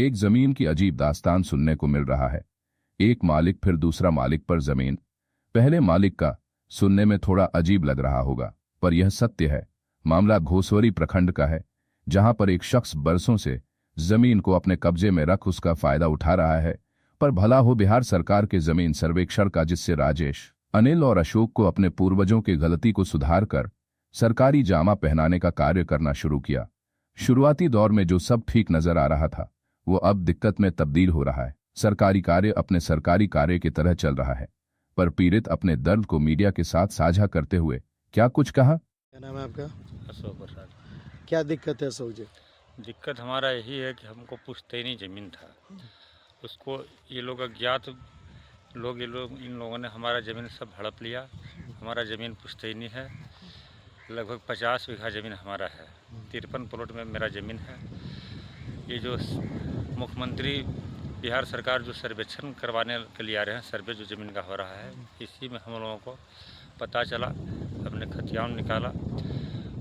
एक जमीन की अजीब दास्तान सुनने को मिल रहा है। एक मालिक फिर दूसरा मालिक पर जमीन। पहले मालिक का सुनने में थोड़ा अजीब लग रहा होगा, पर यह सत्य है। मामला घोसवरी प्रखंड का है, जहां पर एक शख्स बरसों से जमीन को अपने कब्जे में रख उसका फायदा उठा रहा है। पर भला हो बिहार सरकार के जमीन सर्वेक्षण का, जिससे राजेश, अनिल और अशोक को अपने पूर्वजों की गलती को सुधार कर सरकारी जामा पहनाने का कार्य करना शुरू किया। शुरुआती दौर में जो सब ठीक नजर आ रहा था, वो अब दिक्कत में तब्दील हो रहा है। सरकारी कार्य अपने सरकारी कार्य की तरह चल रहा है, पर पीड़ित अपने दर्द को मीडिया के साथ साझा करते हुए क्या कुछ कहा। क्या नाम है आपका? अशोक प्रसाद। क्या दिक्कत है अशोक जी? दिक्कत हमारा यही है कि हमको पुश्तैनी ज़मीन था, उसको ये लोग अज्ञात लोग इन लोगों ने हमारा ज़मीन सब हड़प लिया। हमारा ज़मीन पुश्तैनी है, लगभग 50 बीघा ज़मीन हमारा है। 53 प्लॉट में मेरा ज़मीन है। ये जो मुख्यमंत्री बिहार सरकार जो सर्वेक्षण करवाने के लिए आ रहे हैं, सर्वे जो ज़मीन का हो रहा है, इसी में हम लोगों को पता चला। हमने खतियान निकाला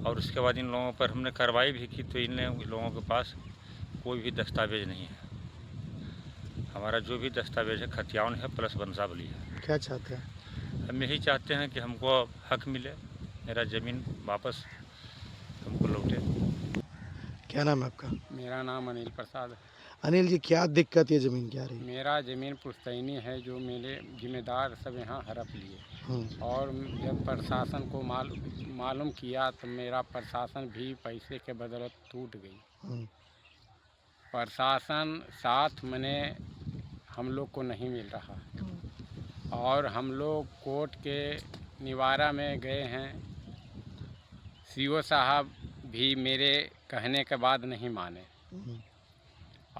और उसके बाद इन लोगों पर हमने कार्रवाई भी की, तो इन लोगों के पास कोई भी दस्तावेज नहीं है। हमारा जो भी दस्तावेज है खतियान है प्लस वंशावली है। क्या चाहते हैं? हम यही चाहते हैं कि हमको हक मिले, मेरा ज़मीन वापस हमको लौटे। क्या नाम है आपका? मेरा नाम अनिल प्रसाद है। अनिल जी, क्या दिक्कत ये जमीन की आ रही है? मेरा ज़मीन पुश्तैनी है, जो मेरे जिम्मेदार सब यहाँ हड़प लिए। और जब प्रशासन को मालूम किया तो मेरा प्रशासन भी पैसे के बदौलत टूट गई। प्रशासन साथ मने हम लोग को नहीं मिल रहा और हम लोग कोर्ट के निवारा में गए हैं। सीओ साहब भी मेरे कहने के बाद नहीं माने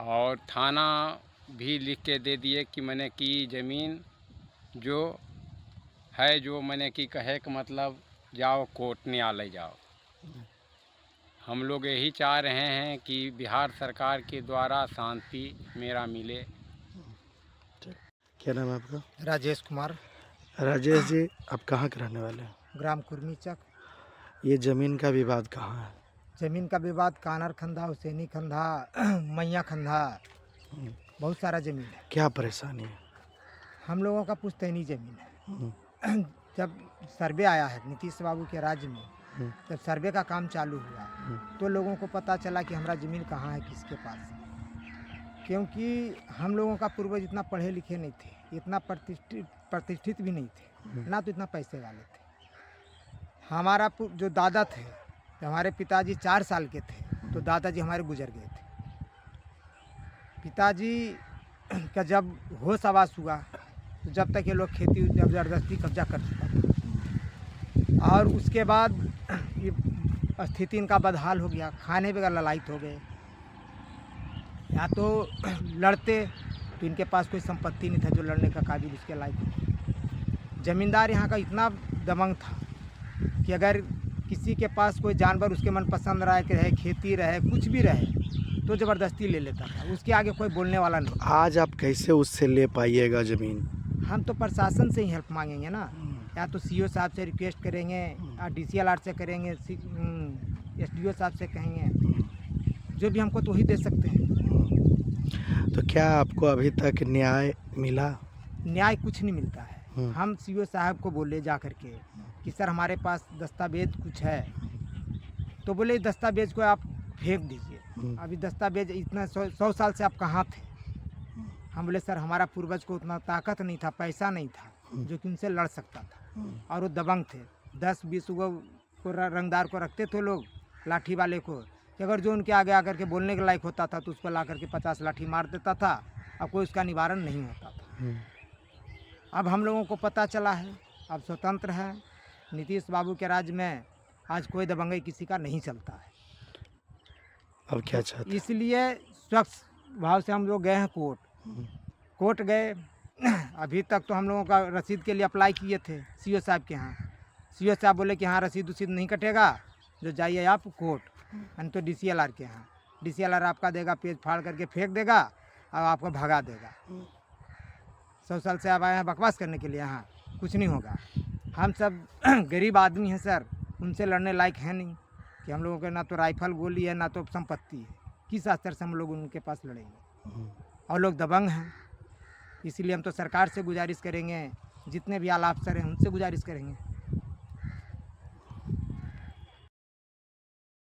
और थाना भी लिख के दे दिए कि मैंने की ज़मीन जो है, जो मैंने की कहे का मतलब जाओ कोर्ट न्यायालय जाओ। हम लोग यही चाह रहे हैं कि बिहार सरकार के द्वारा शांति मेरा मिले। क्या नाम है आपका? राजेश कुमार। राजेश जी, आप कहाँ के रहने वाले हैं? ग्राम कुर्मी चक। ये जमीन का विवाद कहाँ है? ज़मीन का विवाद कानर खंधा, हुसैनी खंधा, मैया खंधा, बहुत सारा ज़मीन है। क्या परेशानी है? हम लोगों का पुश्तैनी ज़मीन है। जब सर्वे आया है नीतीश बाबू के राज्य में, जब सर्वे का काम चालू हुआ तो लोगों को पता चला कि हमारा ज़मीन कहाँ है, किसके पास है। क्योंकि हम लोगों का पूर्वज इतना पढ़े लिखे नहीं थे, इतना प्रतिष्ठित भी नहीं थे, ना तो इतना पैसे वाले थे। हमारा जो दादा थे, जब हमारे पिताजी 4 साल के थे तो दादाजी हमारे गुजर गए थे। पिताजी का जब होश आवास हुआ तो जब तक ये लोग खेती ज़बरदस्ती कब्जा कर चुका था और उसके बाद ये स्थिति इनका बदहाल हो गया। खाने बगैर ललायत हो गए, या तो लड़ते तो इनके पास कोई संपत्ति नहीं था जो लड़ने का काबिल उसके लायक हो। ज़मींदार यहाँ का इतना दबंग था कि अगर किसी के पास कोई जानवर उसके मन पसंद रहे, खेती रहे, कुछ भी रहे, तो ज़बरदस्ती ले लेता था। उसके आगे कोई बोलने वाला नहीं। आज आप कैसे उससे ले पाइएगा जमीन? हम तो प्रशासन से ही हेल्प मांगेंगे ना, या तो सीओ साहब से रिक्वेस्ट करेंगे, या DCLR से करेंगे, SDO साहब से कहेंगे, जो भी हमको तो वही दे सकते हैं। तो क्या आपको अभी तक न्याय मिला? न्याय कुछ नहीं मिलता है। हम सीओ साहब को बोले जा कर के कि सर हमारे पास दस्तावेज कुछ है, तो बोले दस्तावेज को आप फेंक दीजिए। अभी दस्तावेज इतना 100 साल से आप कहाँ थे? हम बोले सर हमारा पूर्वज को उतना ताकत नहीं था, पैसा नहीं था जो कि उनसे लड़ सकता था, और वो दबंग थे। 10-20 को रंगदार को रखते थे लोग, लाठी वाले को, कि अगर जो उनके आगे आकर के बोलने के लायक होता था तो उसको ला करके 50 लाठी मार देता था और कोई उसका निवारण नहीं होता था। अब हम लोगों को पता चला है, अब स्वतंत्र है नीतीश बाबू के राज्य में, आज कोई दबंगई किसी का नहीं चलता है। अब क्या चाहते? इसलिए स्वच्छ भाव से हम लोग गए हैं कोर्ट गए। अभी तक तो हम लोगों का रसीद के लिए अप्लाई किए थे सीओ साहब के यहाँ। सीओ साहब बोले कि हाँ रसीद नहीं कटेगा, जो जाइए आप कोर्ट, यानी तो DCLR के यहाँ। DCLR आपका देगा, पेज फाड़ करके फेंक देगा और आपको भगा देगा। 100 साल से आप आए हैं बकवास करने के लिए, यहाँ कुछ नहीं होगा। हम सब गरीब आदमी हैं सर, उनसे लड़ने लायक है नहीं कि हम लोगों के ना तो राइफल गोली है ना तो संपत्ति है। किस स्तर से हम लोग उनके पास लड़ेंगे? और लोग दबंग हैं। इसीलिए हम तो सरकार से गुजारिश करेंगे, जितने भी आला अफसर हैं उनसे गुजारिश करेंगे